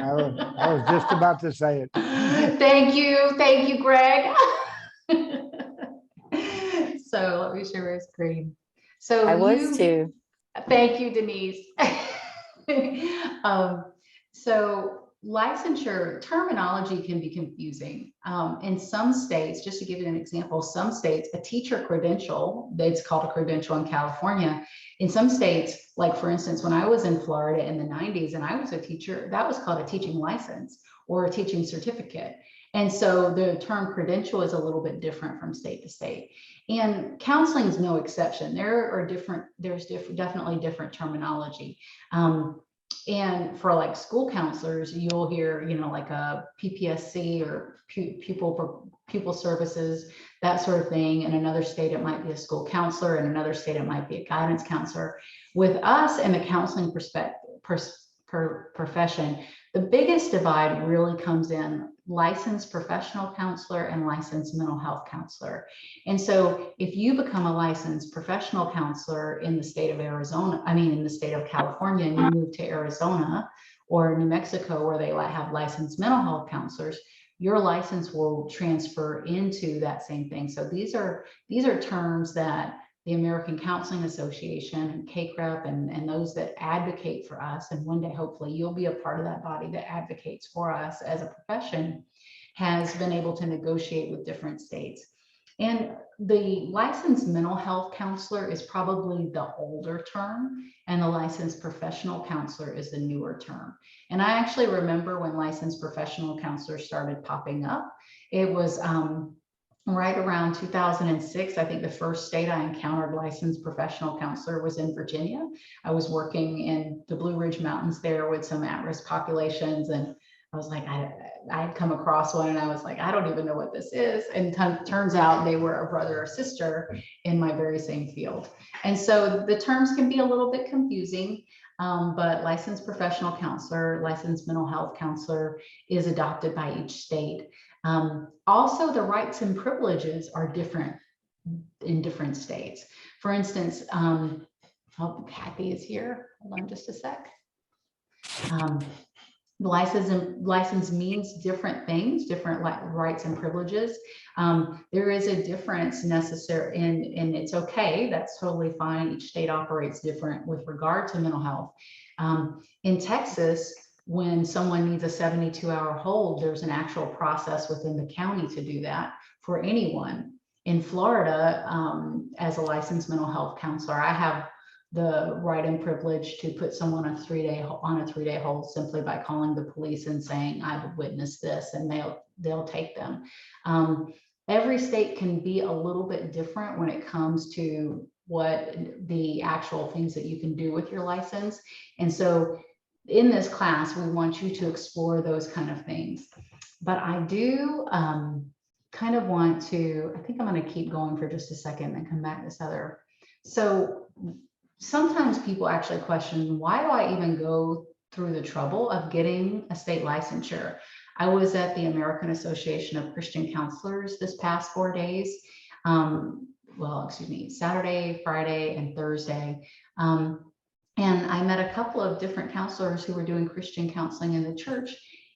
I was just about to say it. Thank you, Greg. So let me share my screen. So I was too. Thank you, Denise. um, so licensure terminology can be confusing. In some states, just to give you an example, some states, a teacher credential, it's called a credential in California. In some states, like for instance, when I was in Florida in the 90s and I was a teacher, that was called a teaching license or a teaching certificate. And so the term credential is a little bit different from state to state. And counseling is no exception. There's definitely different terminology. And for like school counselors, you'll hear, like a PPSC or pupil services, that sort of thing. In another state, it might be a school counselor. In another state, it might be a guidance counselor. With us in the counseling profession, the biggest divide really comes in licensed professional counselor and licensed mental health counselor. And so if you become a licensed professional counselor in the state of in the state of California, and you move to Arizona or New Mexico, where they have licensed mental health counselors, your license will transfer into that same thing. So these are terms that the American Counseling Association and CACREP and those that advocate for us, and one day hopefully you'll be a part of that body that advocates for us as a profession, has been able to negotiate with different states. And the licensed mental health counselor is probably the older term, and the licensed professional counselor is the newer term. And I actually remember when licensed professional counselors started popping up. It was right around 2006, I think the first state I encountered licensed professional counselor was in Virginia. I was working in the Blue Ridge Mountains there with some at-risk populations, and I was like, I had come across one and I was like, I don't even know what this is. And turns out they were a brother or sister in my very same field. And so the terms can be a little bit confusing, but licensed professional counselor, licensed mental health counselor is adopted by each state. Also, the rights and privileges are different in different states. For instance, oh, Kathy is here. Hold on just a sec. License means different things, different rights and privileges. There is a difference necessary, and it's okay. That's totally fine. Each state operates different with regard to mental health. In Texas, when someone needs a 72-hour hold, there's an actual process within the county to do that for anyone. In Florida, as a licensed mental health counselor, I have the right and privilege to put someone on a three-day hold simply by calling the police and saying, I've witnessed this, and they'll take them. Every state can be a little bit different when it comes to what the actual things that you can do with your license. And so in this class, we want you to explore those kind of things. But I do kind of want to, I think I'm going to keep going for just a second and come back to this other. So sometimes people actually question, why do I even go through the trouble of getting a state licensure? I was at the American Association of Christian Counselors this past 4 days. Saturday, Friday, and Thursday. And I met a couple of different counselors who were doing Christian counseling in the church.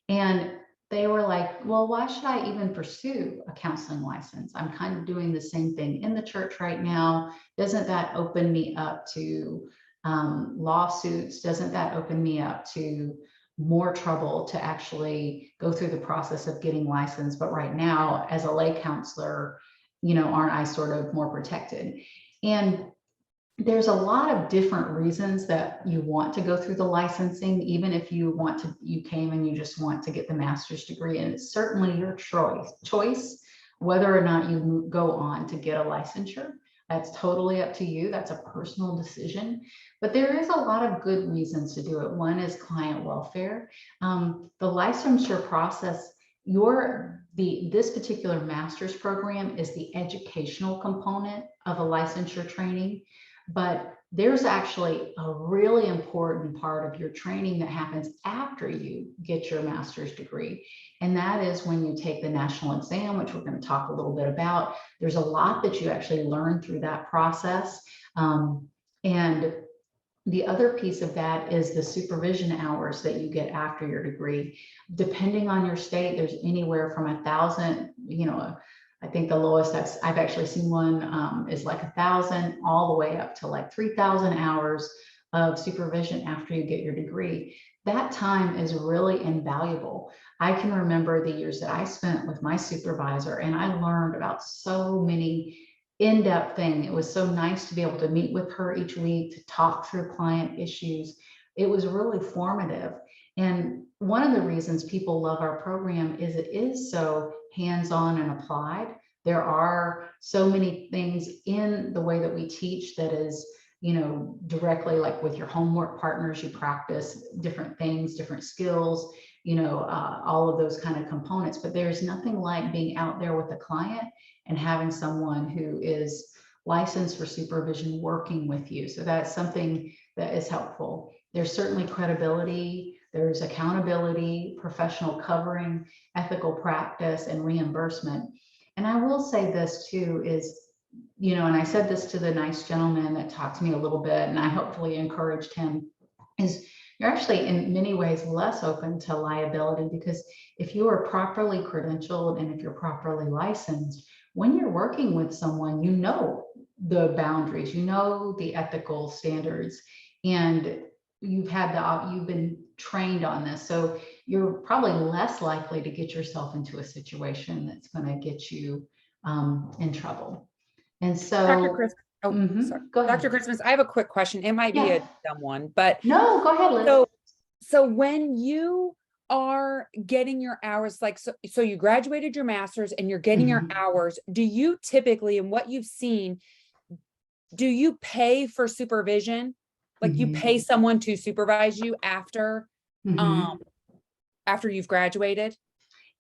And they were like, well, why should I even pursue a counseling license? I'm kind of doing the same thing in the church right now. Doesn't that open me up to lawsuits? Doesn't that open me up to more trouble to actually go through the process of getting licensed? But right now, as a lay counselor, aren't I sort of more protected? And there's a lot of different reasons that you want to go through the licensing, even if you came and you just want to get the master's degree, and it's certainly your choice whether or not you go on to get a licensure. That's totally up to you. That's a personal decision, but there is a lot of good reasons to do it. One is client welfare. The licensure process, this particular master's program is the educational component of a licensure training. But there's actually a really important part of your training that happens after you get your master's degree. And that is when you take the national exam, which we're going to talk a little bit about. There's a lot that you actually learn through that process. And The other piece of that is the supervision hours that you get after your degree. Depending on your state, there's anywhere from 1,000, I think the lowest I've actually seen one is like 1,000, all the way up to like 3,000 hours of supervision after you get your degree. That time is really invaluable. I can remember the years that I spent with my supervisor, and I learned about so many in-depth thing. It was so nice to be able to meet with her each week to talk through client issues. It was really formative. And one of the reasons people love our program is it is so hands-on and applied. There are so many things in the way that we teach that is, directly like with your homework partners, you practice different things, different skills, all of those kind of components. But there's nothing like being out there with a client and having someone who is licensed for supervision working with you. So that's something that is helpful. There's certainly credibility, there's accountability, professional covering, ethical practice, and reimbursement. And I will say this too is, and I said this to the nice gentleman that talked to me a little bit, and I hopefully encouraged him, is you're actually in many ways less open to liability, because if you are properly credentialed and if you're properly licensed, when you're working with someone, the boundaries, the ethical standards, and you've been trained on this. So you're probably less likely to get yourself into a situation that's going to get you in trouble. And so, Dr. Chris, sorry. Go ahead. Dr. Christmas, I have a quick question. It might be a dumb one, but no, go ahead, Liz. So when you are getting your hours, so you graduated your master's and you're getting your hours, do you typically, and what you've seen, do you pay for supervision? Like you pay someone to supervise you after you've graduated?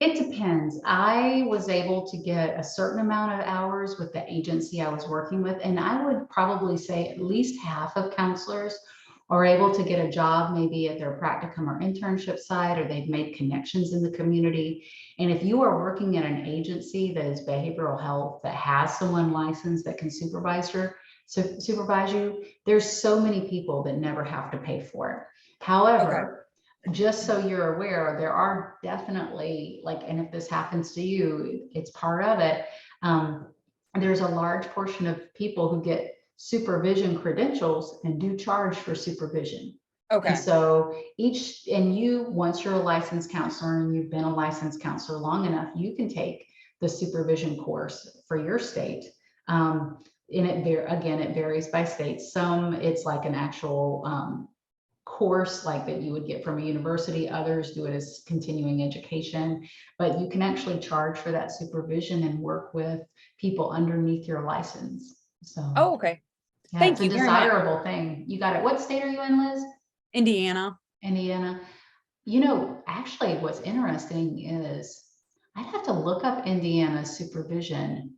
It depends. I was able to get a certain amount of hours with the agency I was working with, and I would probably say at least half of counselors are able to get a job maybe at their practicum or internship site, or they've made connections in the community. And if you are working at an agency that is behavioral health, that has someone licensed that can supervise you, there's so many people that never have to pay for it. However, just so you're aware, there are definitely, and if this happens to you, it's part of it. There's a large portion of people who get supervision credentials and do charge for supervision. Okay. And so once you're a licensed counselor and you've been a licensed counselor long enough, you can take the supervision course for your state. And it varies by state. Some it's like an actual course like that you would get from a university. Others do it as continuing education, but you can actually charge for that supervision and work with people underneath your license. So, okay. Yeah, Thank you. It's a desirable thing. You got it. What state are you in, Liz? Indiana. Actually, what's interesting is I'd have to look up Indiana's supervision.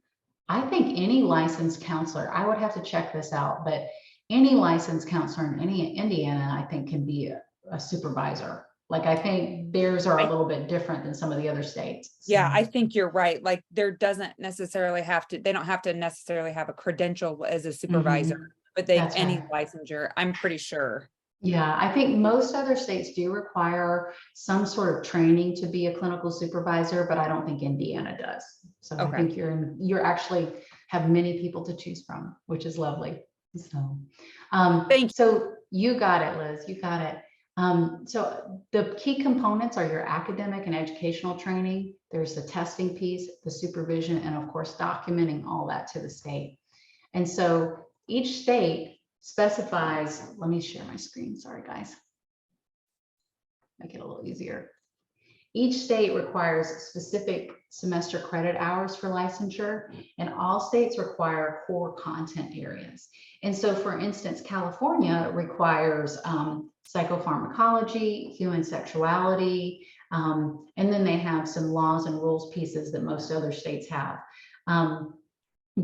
I think any licensed counselor, I would have to check this out, but any licensed counselor in Indiana, I think, can be a supervisor. I think theirs are a little bit different than some of the other states. So. Yeah, I think you're right. They don't have to necessarily have a credential as a supervisor, but any licensure, I'm pretty sure. Yeah, I think most other states do require some sort of training to be a clinical supervisor, but I don't think Indiana does. So I think you're actually have many people to choose from, which is lovely. So, thank you. So you got it, Liz, you got it. So the key components are your academic and educational training. There's the testing piece, the supervision, and of course, documenting all that to the state. And so each state specifies, let me share my screen. Sorry, guys. Make it a little easier. Each state requires specific semester credit hours for licensure, and all states require core content areas. And so, for instance, California requires psychopharmacology, human sexuality, and then they have some laws and rules pieces that most other states have.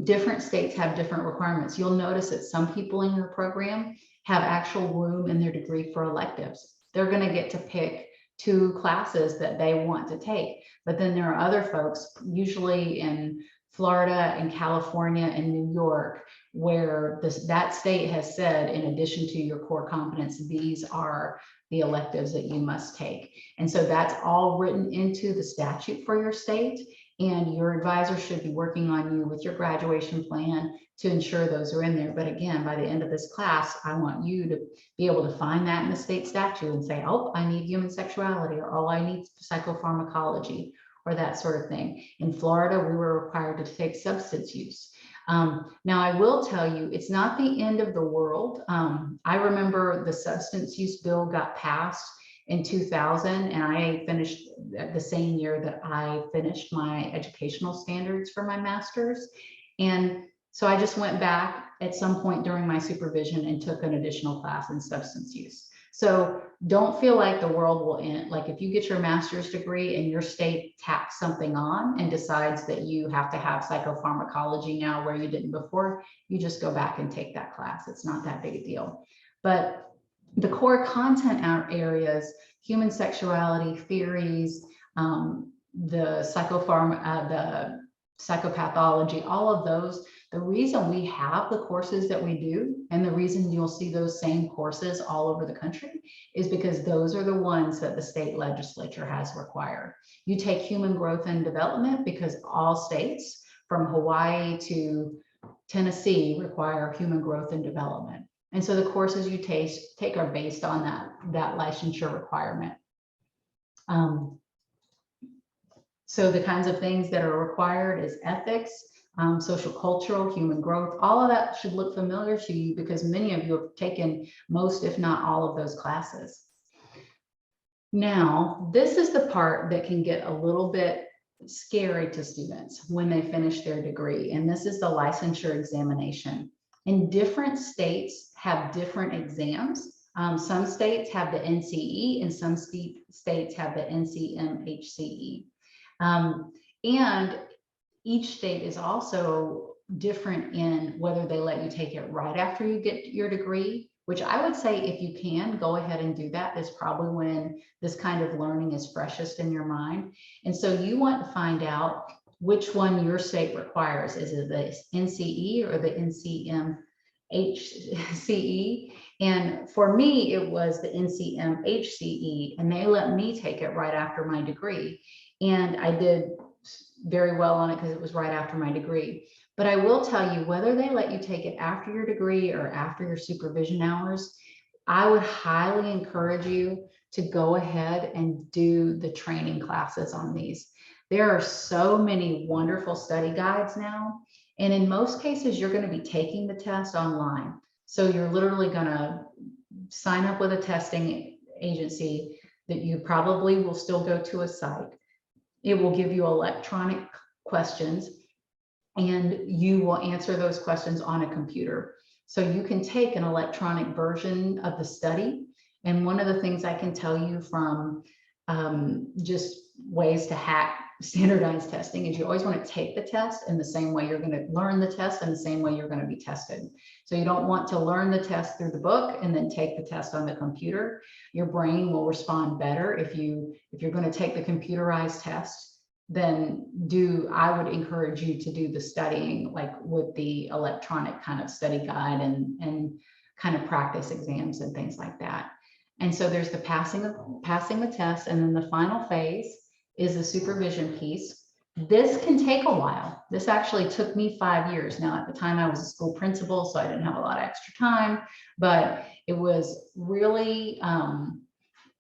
Different states have different requirements. You'll notice that some people in your program have actual room in their degree for electives. They're going to get to pick 2 classes that they want to take. But then there are other folks, usually in Florida and California and New York, where that state has said, in addition to your core competence, these are the electives that you must take. And so that's all written into the statute for your state. And your advisor should be working on you with your graduation plan to ensure those are in there. But again, by the end of this class, I want you to be able to find that in the state statute and say, oh, I need human sexuality, or oh, I need psychopharmacology, or that sort of thing. In Florida, we were required to take substance use. Now, I will tell you, it's not the end of the world. I remember the substance use bill got passed in 2000, and I finished the same year that I finished my educational standards for my master's. And so I just went back at some point during my supervision and took an additional class in substance use. So don't feel like the world will end. Like if you get your master's degree and your state tacks something on and decides that you have to have psychopharmacology now where you didn't before, you just go back and take that class. It's not that big a deal. But the core content areas, human sexuality theories, the psychopathology, all of those, the reason we have the courses that we do, and the reason you'll see those same courses all over the country, is because those are the ones that the state legislature has required. You take human growth and development because all states from Hawaii to Tennessee require human growth and development. And so the courses you take are based on that licensure requirement. So the kinds of things that are required is ethics, social cultural, human growth, all of that should look familiar to you because many of you have taken most, if not all, of those classes. Now, this is the part that can get a little bit scary to students when they finish their degree, and this is the licensure examination. And different states have different exams. Some states have the NCE and some states have the NCMHCE. And each state is also different in whether they let you take it right after you get your degree, which I would say if you can, go ahead and do that. It's probably when this kind of learning is freshest in your mind. And so you want to find out which one your state requires. Is it the NCE or the NCMHCE? And for me, it was the NCMHCE, and they let me take it right after my degree. And I did very well on it because it was right after my degree. But I will tell you, whether they let you take it after your degree or after your supervision hours, I would highly encourage you to go ahead and do the training classes on these. There are so many wonderful study guides now. And in most cases, you're going to be taking the test online. So you're literally going to sign up with a testing agency that you probably will still go to a site. It will give you electronic questions and you will answer those questions on a computer. So you can take an electronic version of the study. And one of the things I can tell you from just ways to hack standardized testing is you always want to take the test in the same way you're going to learn the test and the same way you're going to be tested. So you don't want to learn the test through the book and then take the test on the computer. Your brain will respond better if you're going to take the computerized test, then I would encourage you to do the studying like with the electronic kind of study guide and kind of practice exams and things like that. And so there's the passing the test, and then the final phase is the supervision piece. This can take a while. This actually took me 5 years. Now, at the time I was a school principal, so I didn't have a lot of extra time, but it was really,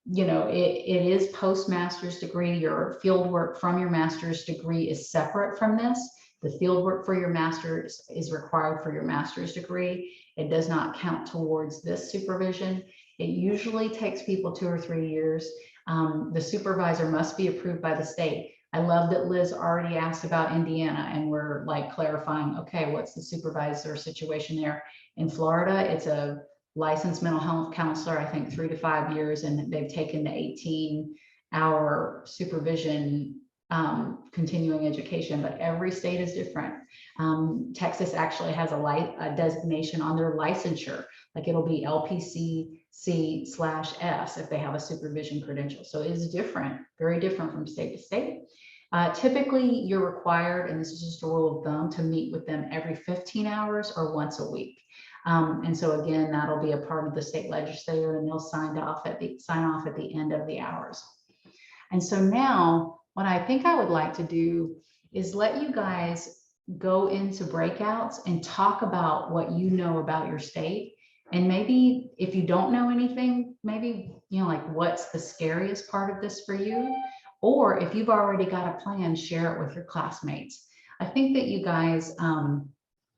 it is post-master's degree. Your field work from your master's degree is separate from this. The field work for your master's is required for your master's degree. It does not count towards this supervision. It usually takes people 2 or 3 years. The supervisor must be approved by the state. I love that Liz already asked about Indiana, and we're like clarifying, okay, what's the supervisor situation there? In Florida, it's a licensed mental health counselor, I think 3 to 5 years, and they've taken the 18-hour supervision continuing education, but every state is different. Texas actually has a designation on their licensure, like it'll be LPCC/S if they have a supervision credential. So it is different, very different from state to state. Typically, you're required, and this is just a rule of thumb, to meet with them every 15 hours or once a week. And so again, that'll be a part of the state legislature, and they'll sign off at the end of the hours. And so now what I think I would like to do is let you guys go into breakouts and talk about what you know about your state. And maybe if you don't know anything, maybe, like what's the scariest part of this for you? Or if you've already got a plan, share it with your classmates. I think that you guys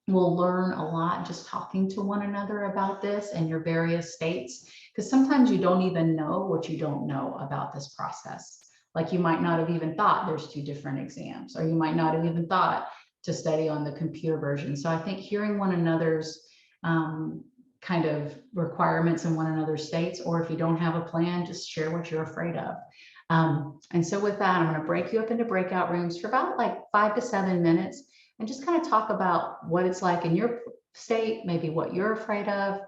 will learn a lot just talking to one another about this and your various states, because sometimes you don't even know what you don't know about this process. Like you might not have even thought there's 2 different exams, or you might not have even thought to study on the computer version. So I think hearing one another's kind of requirements in one another's states, or if you don't have a plan, just share what you're afraid of. And so with that, I'm going to break you up into breakout rooms for about like 5 to 7 minutes and just kind of talk about what it's like in your state, maybe what you're afraid of,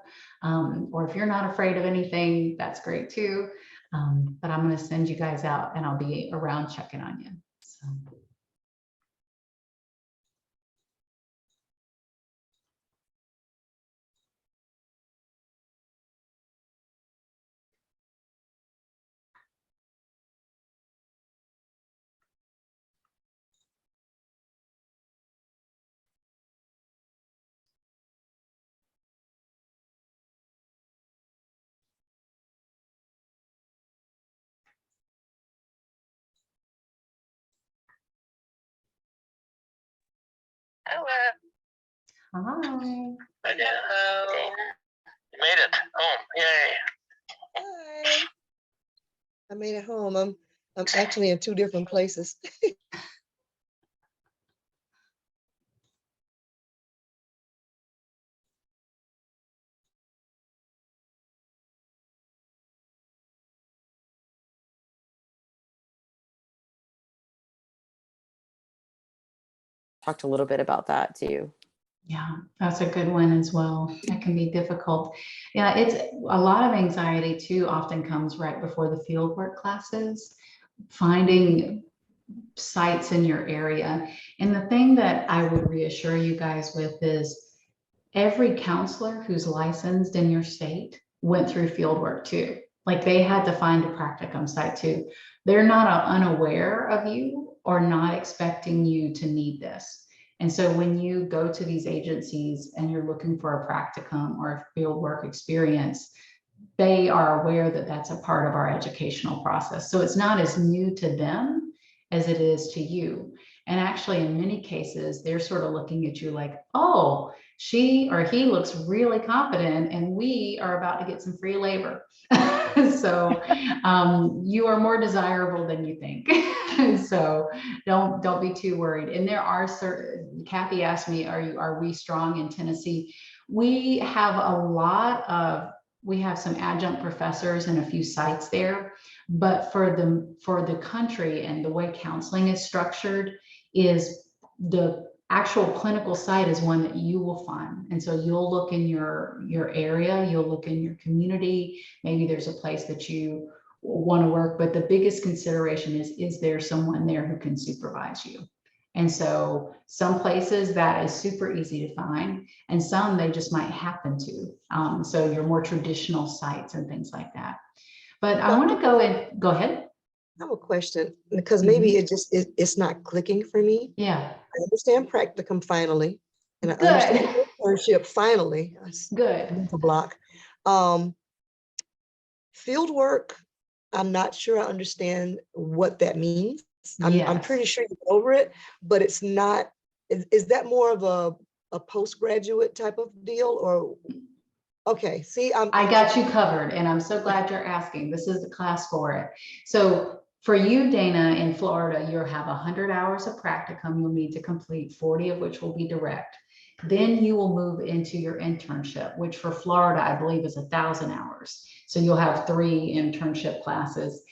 or if you're not afraid of anything, that's great too. But I'm going to send you guys out and I'll be around checking on you. So. Hello. Hi. Hello. You made it home. Yay. Hi. I made it home. I'm actually in 2 different places. Talked a little bit about that too. Yeah, that's a good one as well. That can be difficult. Yeah, it's a lot of anxiety too, often comes right before the fieldwork classes, finding sites in your area. And the thing that I would reassure you guys with is every counselor who's licensed in your state went through fieldwork too. Like they had to find a practicum site too. They're not unaware of you or not expecting you to need this. And so when you go to these agencies and you're looking for a practicum or a field work experience, they are aware that that's a part of our educational process. So it's not as new to them as it is to you. And actually, in many cases, they're sort of looking at you like, oh, she or he looks really competent and we are about to get some free labor. So you are more desirable than you think. So don't be too worried. And there are certain, Kathy asked me, are we strong in Tennessee? We have some adjunct professors and a few sites there, but for the country and the way counseling is structured is the actual clinical site is one that you will find. And so you'll look in your area, you'll look in your community, maybe there's a place that you want to work, but the biggest consideration is there someone there who can supervise you? And so some places that is super easy to find, and some they just might happen to. So your more traditional sites and things like that. But I want to go ahead. I have a question because maybe it's not clicking for me. Yeah. I understand practicum finally, and I Good. understand internship finally. Good. A block. Field work, I'm not sure I understand what that means. I'm pretty sure you're over it, but it's not. Is that more of a postgraduate type of deal or? Okay, see, I got you covered, and I'm so glad you're asking. This is the class for it. So for you, Dana, in Florida, you'll have 100 hours of practicum you'll need to complete, 40 of which will be direct. Then you will move into your internship, which for Florida, I believe is 1,000 hours. So you'll have 3 internship classes.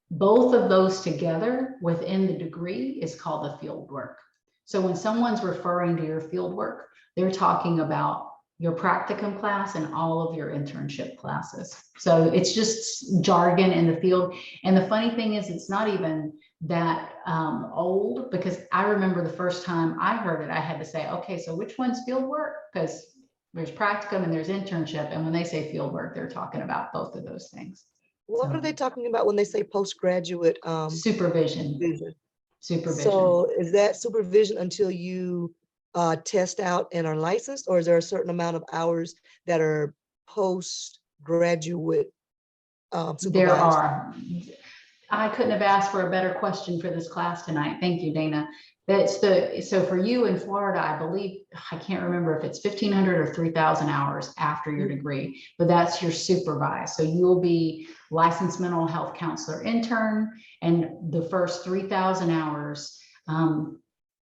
Both of those together within the degree is called the field work. So when someone's referring to your field work, they're talking about your practicum class, and all of your internship classes. So it's just jargon in the field. And the funny thing is, it's not even that old, because I remember the first time I heard it, I had to say, okay, so which one's field work? Because there's practicum and there's internship. And when they say field work, they're talking about both of those things. What So, are they talking about when they say postgraduate supervision. Supervision. So is that supervision until you test out and are licensed, or is there a certain amount of hours that are postgraduate There supervised? are. I couldn't have asked for a better question for this class tonight. Thank you, Dana. So for you in Florida, I believe, I can't remember if it's 1,500 or 3,000 hours after your degree, but that's your supervised. So you'll be licensed mental health counselor intern, and the first 3,000 hours,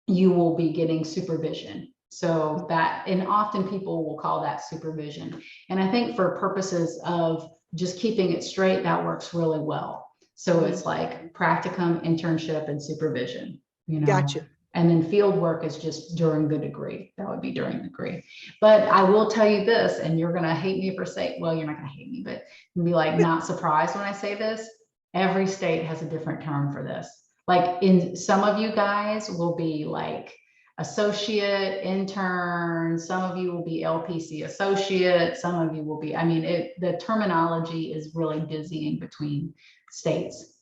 you will be getting supervision. So that, and often people will call that supervision. And I think for purposes of just keeping it straight, that works really well. So it's like practicum, internship, and supervision, you know. Gotcha. And then field work is just during the degree. That would be during the degree. But I will tell you this, and you're going to hate me for saying, well, you're not going to hate me, but you'll be like not surprised when I say this. Every state has a different term for this. Like in some of you guys will be like associate, intern, some of you will be LPC associate, some of you will be, I mean, the terminology is really dizzying between states.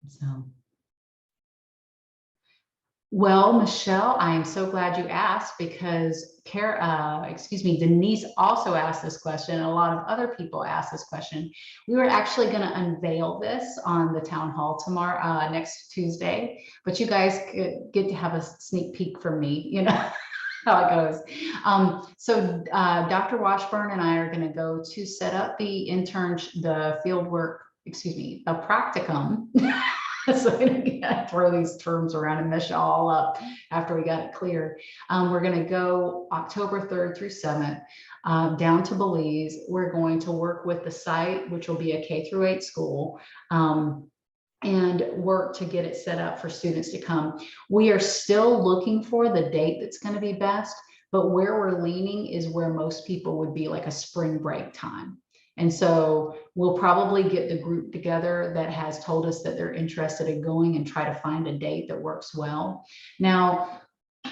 So, well, Michelle, I am so glad you asked, because Denise also asked this question, and a lot of other people asked this question. We were actually going to unveil this on the town hall tomorrow, next Tuesday, but you guys get to have a sneak peek from me, you know how it goes. So Dr. Washburn and I are going to go to set up the field work, a practicum. So I throw these terms around and mesh it all up after we got it clear. We're going to go October 3rd through 7th down to Belize. We're going to work with the site, which will be a K-8 school, and work to get it set up for students to come. We are still looking for the date that's going to be best, but where we're leaning is where most people would be, like a spring break time. And so we'll probably get the group together that has told us that they're interested in going and try to find a date that works well. Now,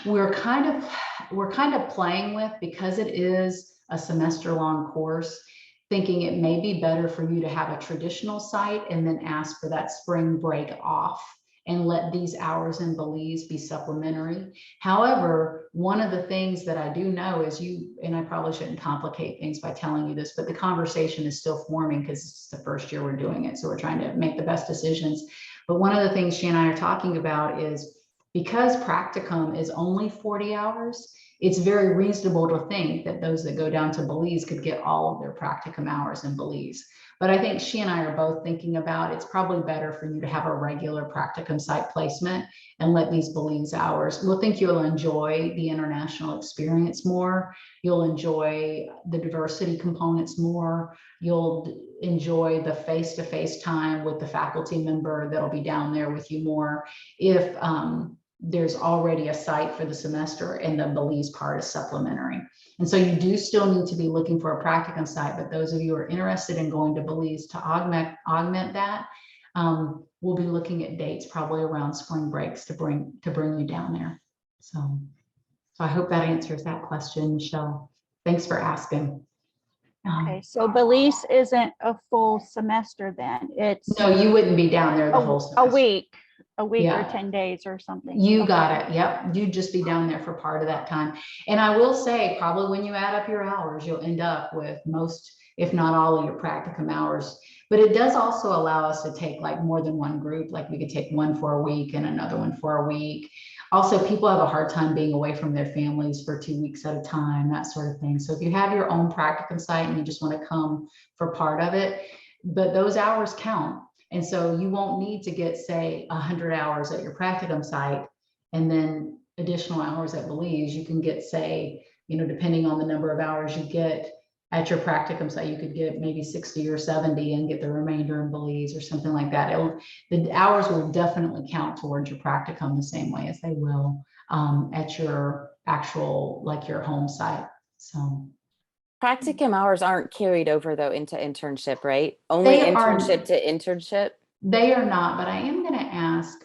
we're kind of playing with, because it is a semester-long course, thinking it may be better for you to have a traditional site and then ask for that spring break off and let these hours in Belize be supplementary. However, one of the things that I do know is and I probably shouldn't complicate things by telling you this, but the conversation is still forming because it's the first year we're doing it. So we're trying to make the best decisions. But one of the things she and I are talking about is, because practicum is only 40 hours, it's very reasonable to think that those that go down to Belize could get all of their practicum hours in Belize. But I think she and I are both thinking about, it's probably better for you to have a regular practicum site placement and let these Belize hours. We'll think you'll enjoy the international experience more. You'll enjoy the diversity components more. You'll enjoy the face-to-face time with the faculty member that'll be down there with you more, if there's already a site for the semester and the Belize part is supplementary. And so you do still need to be looking for a practicum site, but those of you who are interested in going to Belize to augment that, we'll be looking at dates probably around spring breaks to bring you down there. So I hope that answers that question, Michelle. Thanks for asking. Okay, so Belize isn't a full semester then. It's No, you wouldn't be down there the whole semester. a week Yeah. or 10 days or something. You got it. Yep. You'd just be down there for part of that time. And I will say, probably when you add up your hours, you'll end up with most, if not all, of your practicum hours. But it does also allow us to take like more than one group. Like we could take one for a week and another one for a week. Also, people have a hard time being away from their families for 2 weeks at a time, that sort of thing. So if you have your own practicum site and you just want to come for part of it, but those hours count. And so you won't need to get, say, 100 hours at your practicum site and then additional hours at Belize. You can get, say, depending on the number of hours you get at your practicum site, you could get maybe 60 or 70 and get the remainder in Belize or something like that. The hours will definitely count towards your practicum the same way as they will at your actual, like your home site. So Practicum hours aren't carried over though into internship, right? Only They are- internship to internship. They are not, but I am going to ask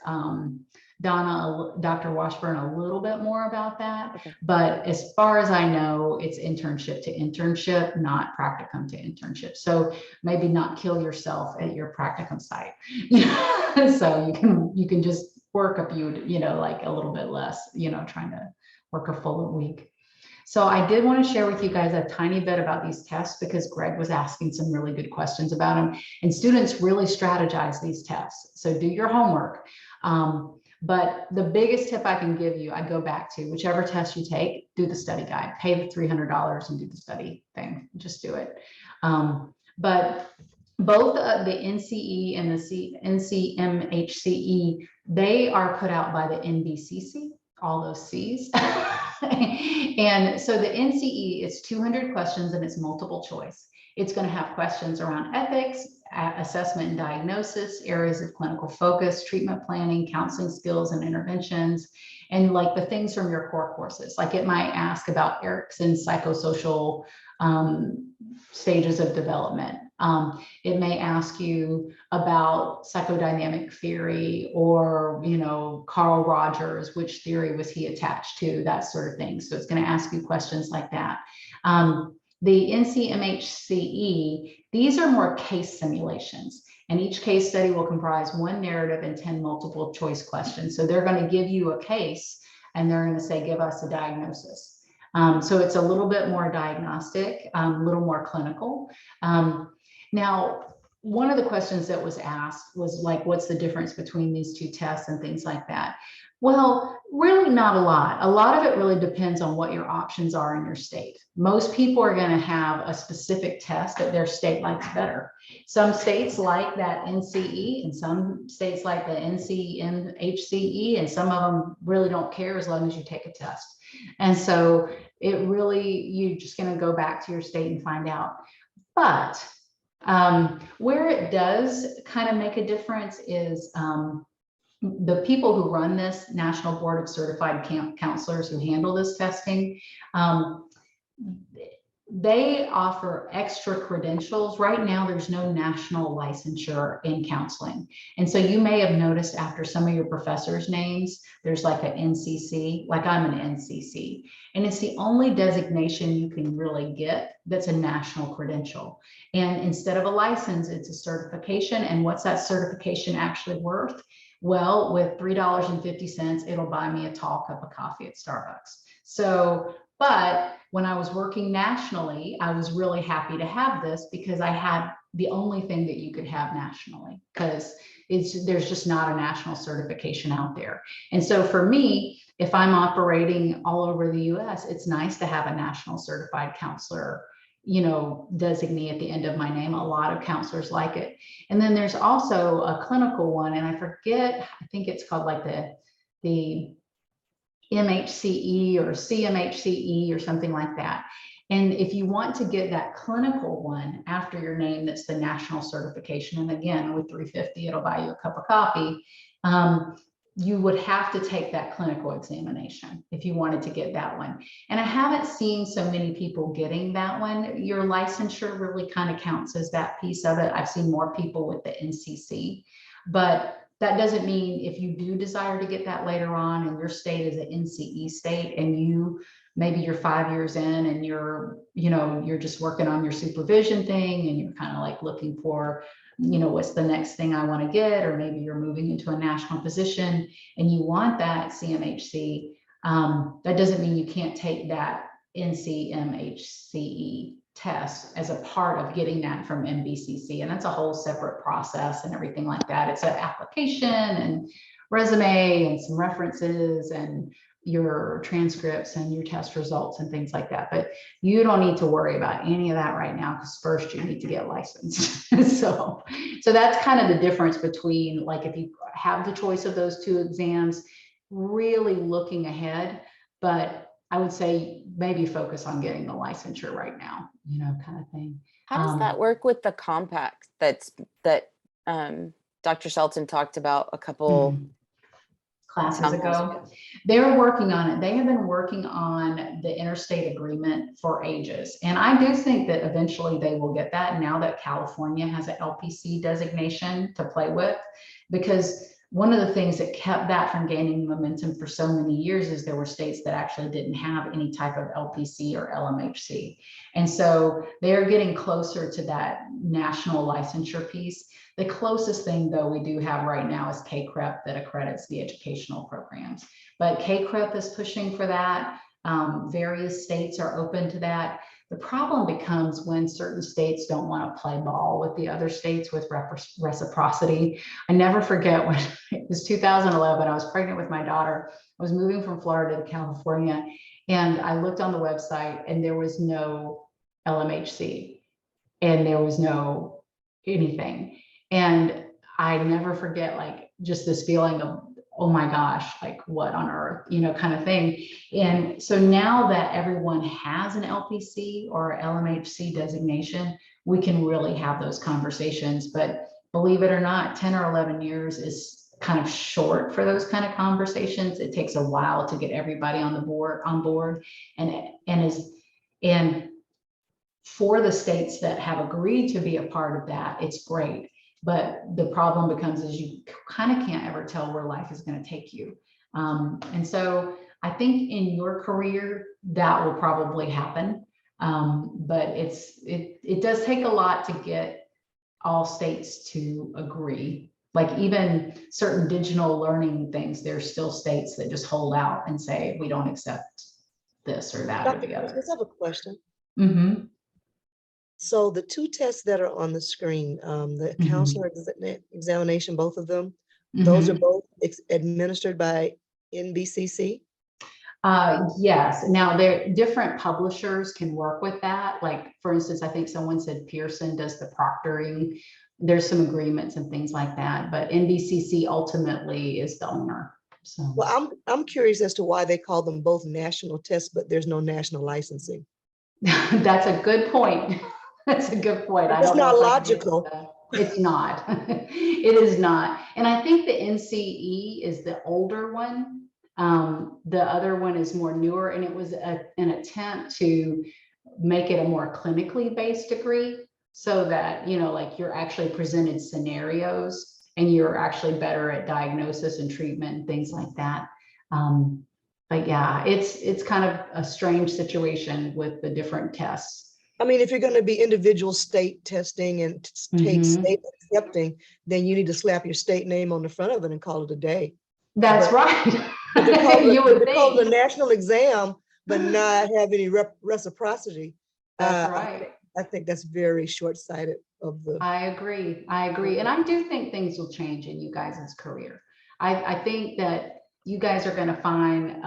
Dr. Washburn a little bit more about that. Okay. But as far as I know, it's internship to internship, not practicum to internship. So maybe not kill yourself at your practicum site. So you can just work a few, like a little bit less, trying to work a full week. So I did want to share with you guys a tiny bit about these tests because Greg was asking some really good questions about them, and students really strategize these tests. So do your homework. But the biggest tip I can give you, I go back to whichever test you take, do the study guide, pay the $300 and do the study thing, just do it. But both the NCE and the NCMHCE, they are put out by the NBCC, all those C's. And so the NCE is 200 questions and it's multiple choice. It's going to have questions around ethics, assessment and diagnosis, areas of clinical focus, treatment planning, counseling skills and interventions, and like the things from your core courses. Like it might ask about Erickson's psychosocial stages of development. It may ask you about psychodynamic theory or, Carl Rogers, which theory was he attached to, that sort of thing. So it's going to ask you questions like that. The NCMHCE, these are more case simulations, and each case study will comprise one narrative and 10 multiple choice questions. So they're going to give you a case and they're going to say, give us a diagnosis. So it's a little bit more diagnostic, a little more clinical. Now, one of the questions that was asked was like, what's the difference between these two tests and things like that? Well, really not a lot. A lot of it really depends on what your options are in your state. Most people are going to have a specific test that their state likes better. Some states like that NCE and some states like the NCMHCE, and some of them really don't care as long as you take a test. And so it really, you're just going to go back to your state and find out. But where it does kind of make a difference is the people who run this National Board of Certified Counselors who handle this testing, they offer extra credentials. Right now, there's no national licensure in counseling. And so you may have noticed after some of your professors' names, there's like an NCC, like I'm an NCC. And it's the only designation you can really get that's a national credential. And instead of a license, it's a certification. And what's that certification actually worth? Well, with $3.50, it'll buy me a tall cup of coffee at Starbucks. So, but when I was working nationally, I was really happy to have this because I had the only thing that you could have nationally, because there's just not a national certification out there. And so for me, if I'm operating all over the US, it's nice to have a national certified counselor, designee at the end of my name. A lot of counselors like it. And then there's also a clinical one, and I forget, I think it's called like the MHCE or CMHCE or something like that. And if you want to get that clinical one after your name, that's the national certification. And again, with $3.50, it'll buy you a cup of coffee. You would have to take that clinical examination if you wanted to get that one. And I haven't seen so many people getting that one. Your licensure really kind of counts as that piece of it. I've seen more people with the NCC, but that doesn't mean if you do desire to get that later on and your state is an NCE state and maybe you're 5 years in and you're just working on your supervision thing and you're kind of like looking for, what's the next thing I want to get, or maybe you're moving into a national position and you want that CMHC, that doesn't mean you can't take that NCMHCE test as a part of getting that from NBCC. And that's a whole separate process and everything like that. It's an application and resume and some references and your transcripts and your test results and things like that. But you don't need to worry about any of that right now, because first you need to get licensed. So that's kind of the difference between, like, if you have the choice of those two exams, really looking ahead. But I would say maybe focus on getting the licensure right now, kind of thing. How does that work with the compact that Dr. Shelton talked about a couple classes Town halls, ago. They're working on it. They have been working on the interstate agreement for ages. And I do think that eventually they will get that now that California has an LPC designation to play with, because one of the things that kept that from gaining momentum for so many years is there were states that actually didn't have any type of LPC or LMHC. And so they're getting closer to that national licensure piece. The closest thing though we do have right now is KCREP that accredits the educational programs. But KCREP is pushing for that. Various states are open to that. The problem becomes when certain states don't want to play ball with the other states with reciprocity. I never forget when it was 2011, I was pregnant with my daughter. I was moving from Florida to California, and I looked on the website and there was no LMHC and there was no anything. And I never forget, like, just this feeling of, oh my gosh, like what on earth, you know, kind of thing. And so now that everyone has an LPC or LMHC designation, we can really have those conversations. But believe it or not, 10 or 11 years is kind of short for those kind of conversations. It takes a while to get everybody on board. And for the states that have agreed to be a part of that, it's great. But the problem becomes is you kind of can't ever tell where life is going to take you. And so I think in your career, that will probably happen. But it does take a lot to get all states to agree. Like even certain digital learning things, there's still states that just hold out and say, we don't accept this or that or Dr. the other. Chris, I have a question. Mm-hmm. So the two tests that are on the screen, the counselor examination, both of them, those are both administered by NBCC? Yes. Now, different publishers can work with that. Like, for instance, I think someone said Pearson does the proctoring. There's some agreements and things like that, but NBCC ultimately is the owner. So, Well, I'm curious as to why they call them both national tests, but there's no national licensing. that's a good point. That's a good point. It's not logical. It's not. It is not. And I think the NCE is the older one. The other one is more newer, and it was an attempt to make it a more clinically based degree so that, you know, like you're actually presented scenarios and you're actually better at diagnosis and treatment and things like that. But yeah, it's kind of a strange situation with the different tests. I mean, if you're going to be individual state testing and take state accepting, then you need to slap your state name on the front of it and call it a day. That's right. You would call the national exam, but not have any reciprocity. That's right. I think that's very short-sighted of the. I agree. And I do think things will change in you guys' career. I think that you guys are going to find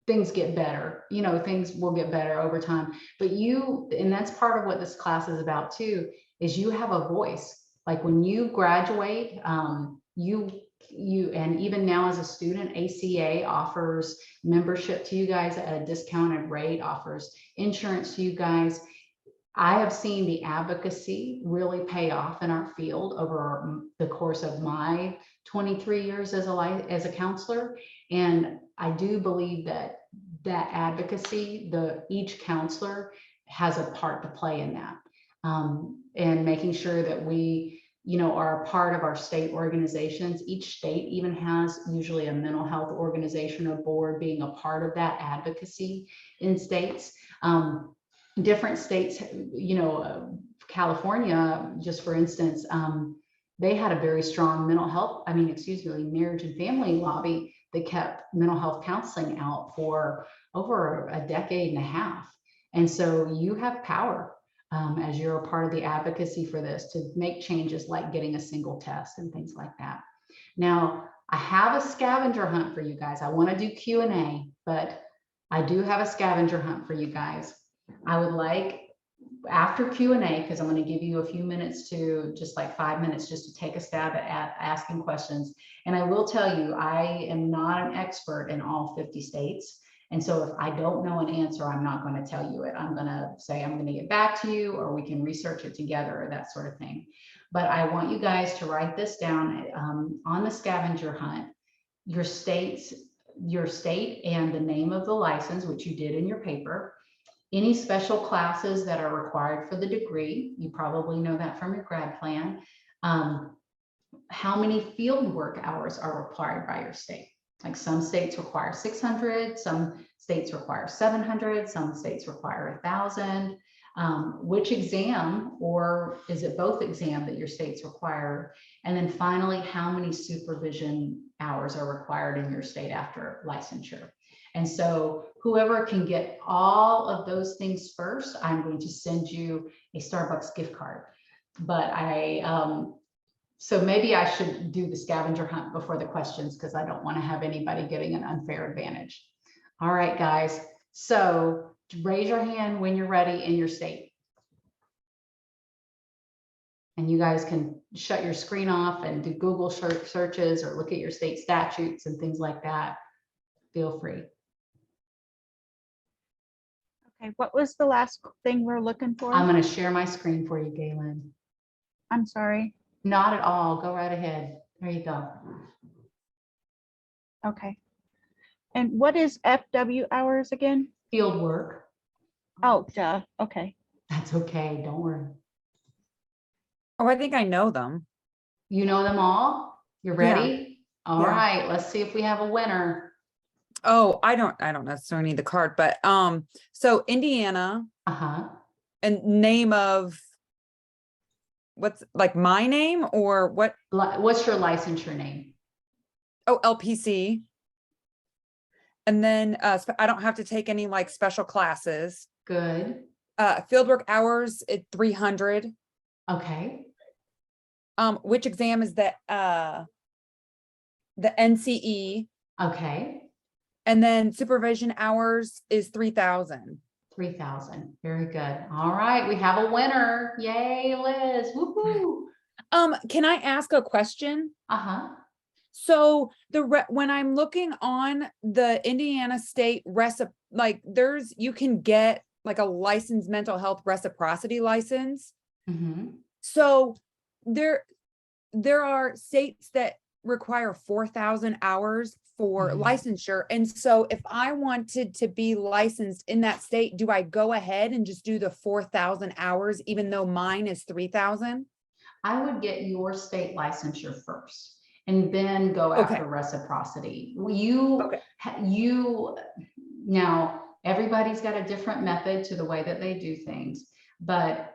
things get better. You know, things will get better over time. But and that's part of what this class is about too, is you have a voice. Like when you graduate, and even now as a student, ACA offers membership to you guys at a discounted rate, offers insurance to you guys. I have seen the advocacy really pay off in our field over the course of my 23 years as a counselor. And I do believe that advocacy, each counselor has a part to play in that, and making sure that we, you know, are a part of our state organizations. Each state even has usually a mental health organization or board being a part of that advocacy in states. Different states, you know, California, just for instance, they had a very strong marriage and family lobby that kept mental health counseling out for over a decade and a half. And so you have power as you're a part of the advocacy for this to make changes like getting a single test and things like that. Now, I have a scavenger hunt for you guys. I want to do Q&A, but I do have a scavenger hunt for you guys. I would like, after Q&A, because I'm going to give you a few minutes to, just like 5 minutes, just to take a stab at asking questions. And I will tell you, I am not an expert in all 50 states. And so if I don't know an answer, I'm not going to tell you it. I'm going to say, I'm going to get back to you, or we can research it together, or that sort of thing. But I want you guys to write this down on the scavenger hunt. your state's, your state and the name of the license, which you did in your paper. Any special classes that are required for the degree, you probably know that from your grad plan. How many field work hours are required by your state? Like some states require 600, some states require 700, some states require 1,000. Which exam, or is it both exam that your states require? And then finally, how many supervision hours are required in your state after licensure? And so whoever can get all of those things first, I'm going to send you a Starbucks gift card. But so maybe I should do the scavenger hunt before the questions, because I don't want to have anybody getting an unfair advantage. All right, guys. So raise your hand when you're ready in your state. And you guys can shut your screen off and do Google searches or look at your state statutes and things like that. Feel free. Okay, what was the last thing we're looking for? I'm going to share my screen for you, Galen. I'm sorry. Not at all. Go right ahead. There you go. Okay. And what is FW hours again? Field work. Oh, duh. Okay. That's okay. Don't worry. Oh, I think I know them. You know them all? You're ready? All Yeah. right. Let's see if we have a winner. Oh, I don't necessarily need the card, but so Indiana Uh-huh. and name of what's like my name or what? What's your licensure name? Oh, LPC. And then I don't have to take any like special classes. Good. Fieldwork hours at 300. Okay. Which exam is the NCE? Okay. And then supervision hours is 3,000. 3,000. Very good. All right. We have a winner. Yay, Liz. Woohoo. Can I ask a question? Uh-huh. So when I'm looking on the Indiana State like you can get like a licensed mental health reciprocity license. Mm-hmm. So there are states that require 4,000 hours for licensure. And so if I wanted to be licensed in that state, do I go ahead and just do the 4,000 hours, even though mine is 3,000? I would get your state licensure first and then go after reciprocity. Now everybody's got a different method to the way that they do things, but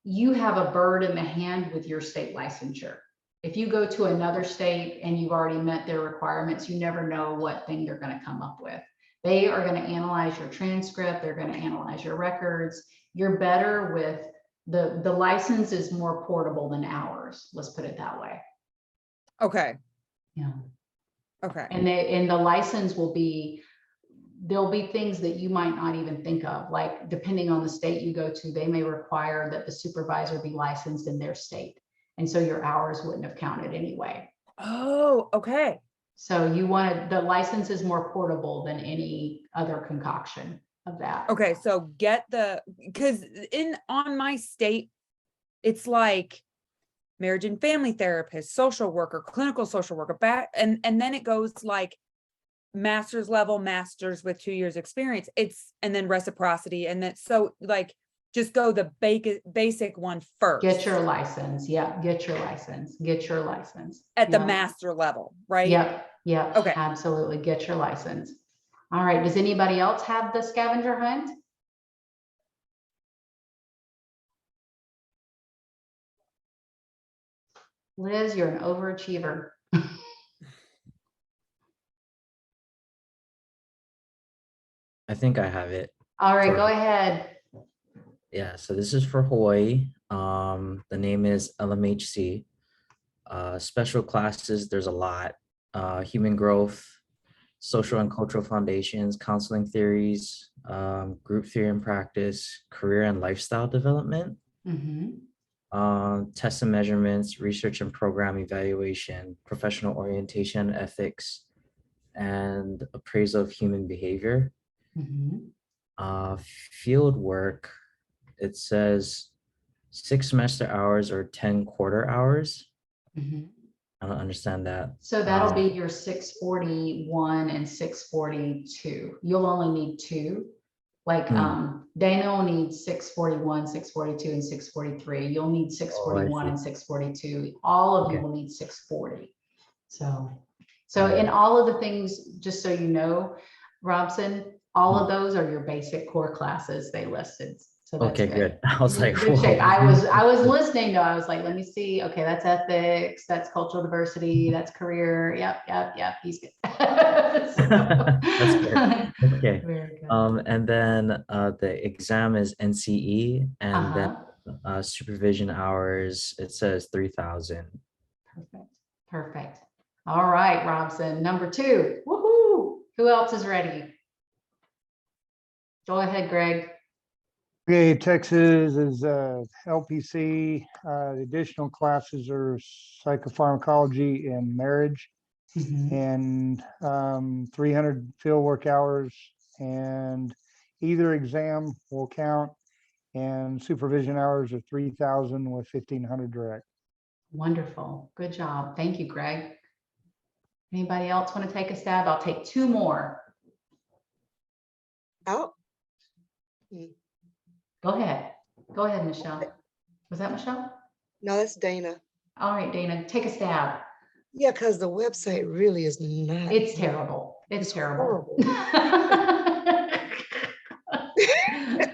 you have a bird in the hand with your state licensure. If you go to another state and you've already met their requirements, you never know what thing they're going to come up with. They are going to analyze your transcript. They're going to analyze your records. You're better with the license is more portable than ours. Let's put it that way. Okay. Yeah. Okay. And the license will be, there'll be things that you might not even think of, like depending on the state you go to, they may require that the supervisor be licensed in their state. And so your hours wouldn't have counted anyway. Oh, okay. So the license is more portable than any other concoction of that. Okay. So because on my state, it's like marriage and family therapist, social worker, clinical social worker, and then it goes like master's level, masters with 2 years experience. And then reciprocity. And then, so like, just go the basic one first. Get your license. Yeah. Get your license. Get your license. At the master level, right? Yep. Yep. Okay. Absolutely. Get your license. All right. Does anybody else have the scavenger hunt? Liz, you're an overachiever. I think I have it. All right, For- go ahead. Yeah, so this is for Hawaii. The name is LMHC. Special classes, there's a lot. Human growth, social and cultural foundations, counseling theories, group theory and practice, career and lifestyle development, tests and measurements, research and program evaluation, professional orientation, ethics, and appraisal of human behavior. Field work, it says 6 semester hours or 10 quarter hours. I don't understand that. So that'll be your 641 and 642. You'll only need two. Like Dana will need 641, 642, and 643. You'll need 641 see. and 642. All of you Okay. will need 640. So in all of the things, just so you know, Robson, all of those are your basic core classes they listed. So that's Okay, good. I was You're in like, good shape. whoa. I was listening though. I was like, let me see. Okay, that's ethics, that's cultural diversity, that's career. Yep. He's good. That's good. Okay. Very good. And then the exam is NCE, and then Uh-huh. supervision hours, it says 3,000. Perfect. All right, Robson, number 2. Woohoo! Who else is ready? Go ahead, Greg. Okay, Texas is LPC. The additional classes are psychopharmacology and marriage, and 300 field work hours, and either exam will count, and supervision hours are 3,000 with 1,500 direct. Wonderful. Good job. Thank you, Greg. Anybody else want to take a stab? I'll take 2 more. Out. Go ahead. Go ahead, Michelle. Was that Michelle? No, that's Dana. All right, Dana, take a stab. Yeah, because the website really is not. It's terrible. It's terrible.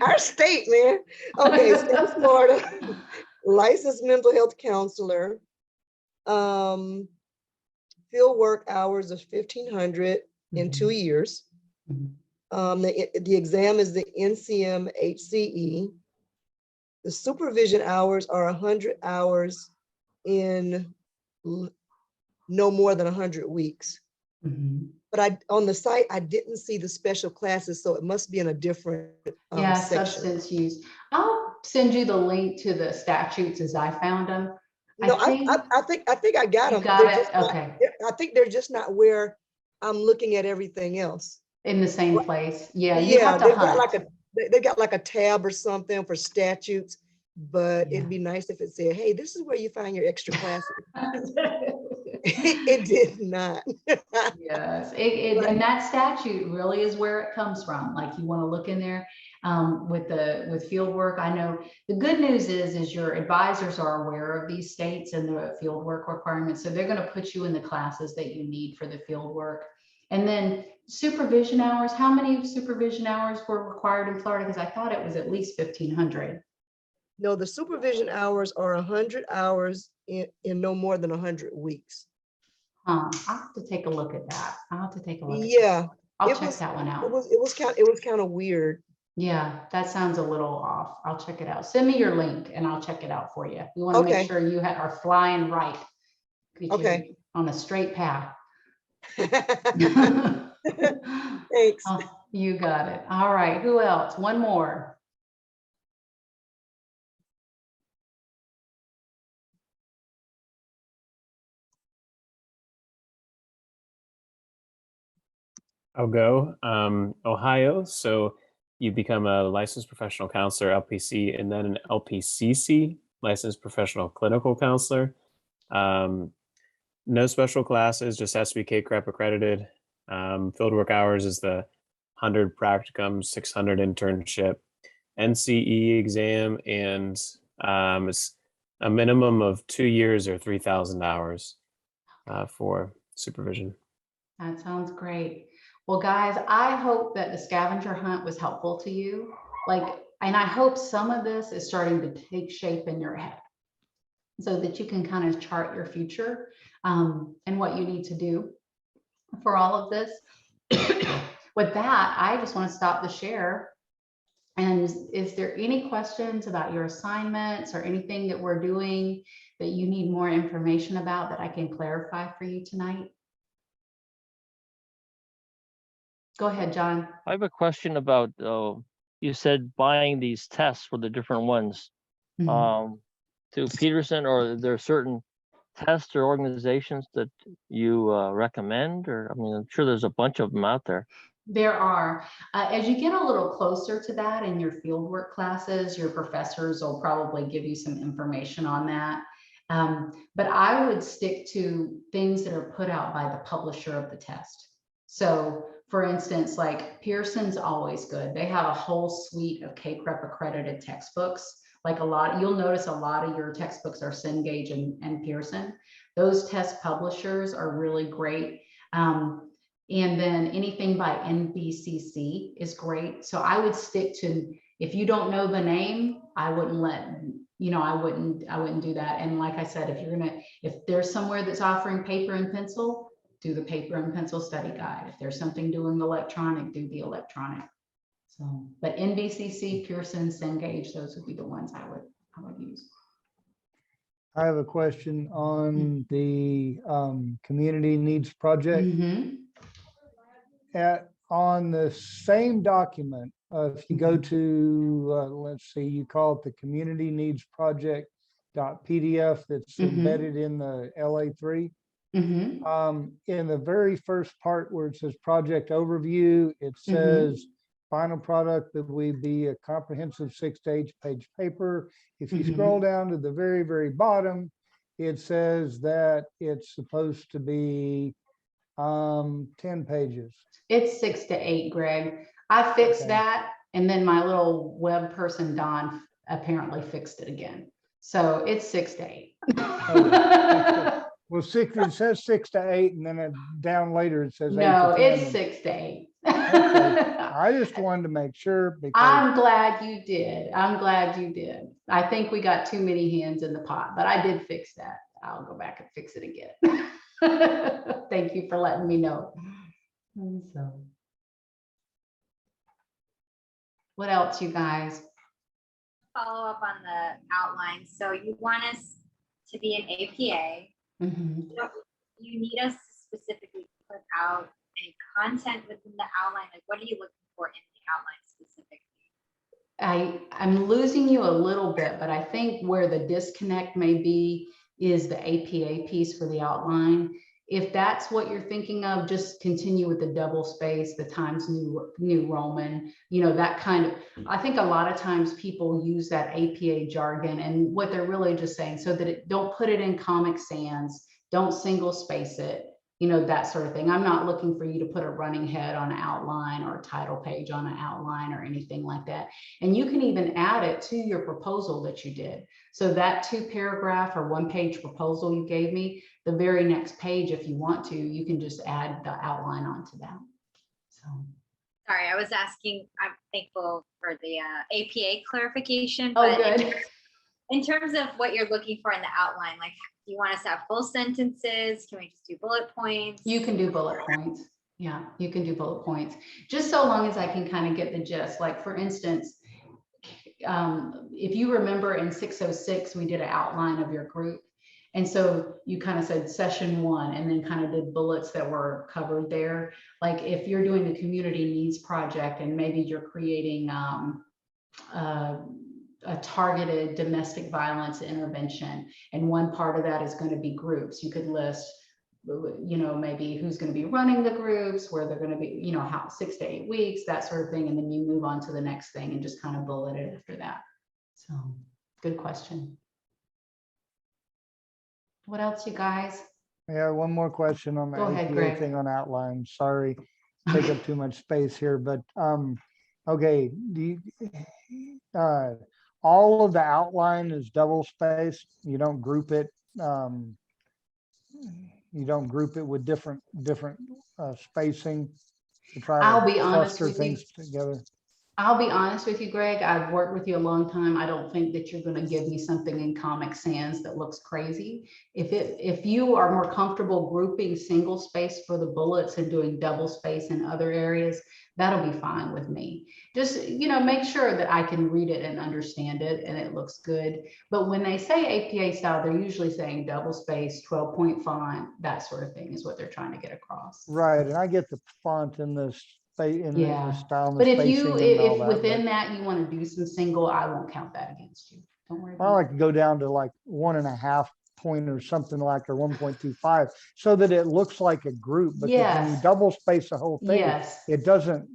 Our state, man. Okay, state of Florida, licensed mental health counselor. Field work hours of 1,500 in 2 years. The exam is the NCM HCE. The supervision hours are 100 hours in no more than 100 weeks. But on the site, I didn't see the special classes, so it must be in a different section. Substance use. I'll send you the link to the statutes as I found them. No, I think I got them. Got it? Okay. I think they're just not where I'm looking at everything else. In the same place. Yeah, you have to hunt. They got like a tab or something for statutes, but it'd be nice if it said, hey, this is where you find your extra classes. It did not. Yes, and that statute really is where it comes from. Like you want to look in there with field work. I know the good news is your advisors are aware of these states and the field work requirements. So they're going to put you in the classes that you need for the field work. And then supervision hours, how many supervision hours were required in Florida? Because I thought it was at least 1,500. No, the supervision hours are 100 hours in no more than 100 weeks. I'll have to take a look at that. I'll have to take a look. Yeah, I'll check that one out. It was kind of weird. Yeah, that sounds a little off. I'll check it out. Send me your link and I'll check it out for you. We want to make sure you are flying right. Okay. On a straight path. Thanks. You got it. All right. Who else? One more. I'll go. Ohio. So you become a licensed professional counselor, LPC, and then an LPCC, licensed professional clinical counselor. No special classes, just has to be KCREP accredited. Fieldwork hours is the 100 practicum, 600 internship, NCE exam, and it's a minimum of 2 years or 3,000 hours for supervision. That sounds great. Well, guys, I hope that the scavenger hunt was helpful to you. And I hope some of this is starting to take shape in your head so that you can kind of chart your future and what you need to do for all of this. With that, I just want to stop the share. And is there any questions about your assignments or anything that we're doing that you need more information about that I can clarify for you tonight? Go ahead, John. I have a question about, you said buying these tests for the different ones to Peterson, or are there certain tests or organizations that you recommend? Or, I mean, I'm sure there's a bunch of them out there. There are. As you get a little closer to that in your fieldwork classes, your professors will probably give you some information on that. But I would stick to things that are put out by the publisher of the test. So for instance, like Pearson's always good. They have a whole suite of K-CREP accredited textbooks. Like you'll notice a lot of your textbooks are Cengage and Pearson. Those test publishers are really great. And then anything by NBCC is great. So I would stick to, if you don't know the name, I wouldn't I wouldn't do that. And like I said, if there's somewhere that's offering paper and pencil, do the paper and pencil study guide. If there's something doing electronic, do the electronic. So, but NBCC, Pearson, Cengage, those would be the ones I would use. I have a question on the community needs project. Mm-hmm. On the same document, if you go to, let's see, you call it the community needs project.pdf that's embedded in the LA3. In the very first part where it says project overview, it says final product that would be a comprehensive 6 to 8 page paper. If you scroll down to the very, very bottom, it says that it's supposed to be 10 pages. It's 6 to 8, Greg. I fixed that, and then my little web person, Don, apparently fixed it again. So it's 6 to 8. Well, it says 6 to 8, and then down later it says 8 No, to 10. it's 6 to 8. I just wanted to make sure because I'm glad you did. I'm glad you did. I think we got too many hands in the pot, but I did fix that. I'll go back and fix it again. Thank you for letting me know. So, what else, you guys? Follow up on the outline. So you want us to be an APA. You need us to specifically put out any content within the outline. Like, what are you looking for in the outline specifically? I'm losing you a little bit, but I think where the disconnect may be is the APA piece for the outline. If that's what you're thinking of, just continue with the double space, the Times New Roman, that kind of, I think a lot of times people use that APA jargon, and what they're really just saying, so that don't put it in Comic Sans, don't single space it, that sort of thing. I'm not looking for you to put a running head on an outline or a title page on an outline or anything like that. And you can even add it to your proposal that you did. So that 2-paragraph or 1-page proposal you gave me, the very next page, if you want to, you can just add the outline onto that. So. Sorry, I was asking, I'm thankful for the APA clarification. Oh, but good. In terms of what you're looking for in the outline, like, do you want us to have full sentences? Can we just do bullet points? You can do bullet points. Yeah, you can do bullet points. Just so long as I can kind of get the gist. Like, for instance, if you remember in 606, we did an outline of your group. And so you kind of said session 1 and then kind of did bullets that were covered there. Like if you're doing the community needs project and maybe you're creating a targeted domestic violence intervention, and one part of that is going to be groups, you could list, maybe who's going to be running the groups, where they're going to be, how 6 to 8 weeks, that sort of thing. And then you move on to the next thing and just kind of bullet it after that. So good question. What else, you guys? Yeah, one more question on the Go ahead, APA Greg. thing on outline. Sorry, take up too much space here, but okay. All of the outline is double spaced. You don't group it. You don't group it with different spacing to try I'll to be honest cluster with you. things together. I'll be honest with you, Greg. I've worked with you a long time. I don't think that you're going to give me something in Comic Sans that looks crazy. If you are more comfortable grouping single space for the bullets and doing double space in other areas, that'll be fine with me. Just, make sure that I can read it and understand it and it looks good. But when they say APA style, they're usually saying double space, 12-point font, that sort of thing is what they're trying to get across. Right, and I get the font in the Yeah. style and the But if spacing and all that, within that you want to do some single, I won't count that against you. Don't worry I about like to go down to like 1.5 point or something like, or 1.25, so that it looks like a group. Because when you Yes. double space the whole thing, Yes. it doesn't.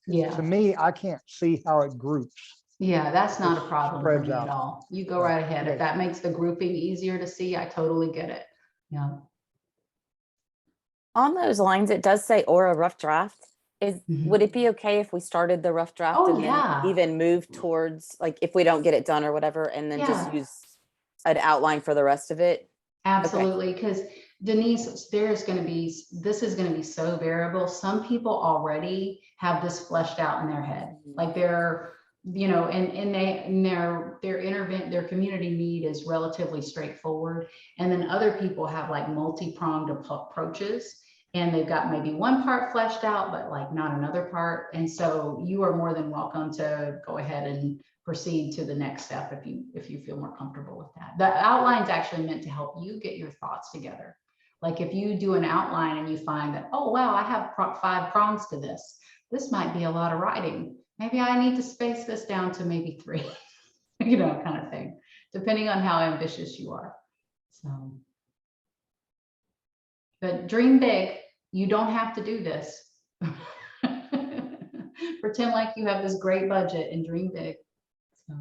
Yeah. To me, I can't see how it groups. Yeah, that's not a Just problem for spreads me at out. all. You go Yeah, right ahead. If okay. that makes the grouping easier to see, I totally get it. Yeah. On those lines, it does say or a rough draft. Would it be okay if we started the rough draft Oh, and then yeah. even move towards, like, if we don't get it done or whatever, and then just Yeah. use an outline for the rest of it? Absolutely, because Denise, this is going to be so variable. Some people already have this fleshed out in their head, like they're, and their community need is relatively straightforward. And then other people have like multi-pronged approaches, and they've got maybe one part fleshed out, but like not another part. And so you are more than welcome to go ahead and proceed to the next step if you feel more comfortable with that. The outline's actually meant to help you get your thoughts together. Like if you do an outline and you find that, oh, wow, I have 5 prongs to this. This might be a lot of writing. Maybe I need to space this down to maybe 3, kind of thing, depending on how ambitious you are. So, but dream big. You don't have to do this. Pretend like you have this great budget and dream big. So.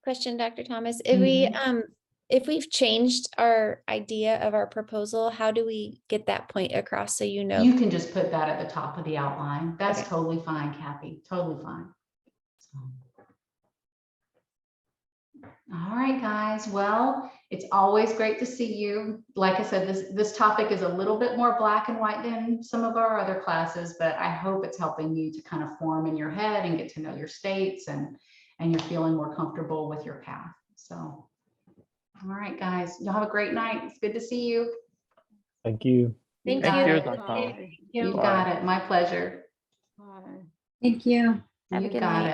Question, Dr. Thomas, if we've changed our idea of our proposal, how do we get that point across so you know? You can just put that at the top of the outline. That's Okay. totally fine, Kathy, totally fine. So. All right, guys. Well, it's always great to see you. Like I said, this topic is a little bit more black and white than some of our other classes, but I hope it's helping you to kind of form in your head and get to know your states and you're feeling more comfortable with your path. So, all right, guys, y'all have a great night. It's good to see you. Thank you. Thank got you. it. Dr. Thomas. You got it. My pleasure. Bye. Thank you. Have a You good got night. it.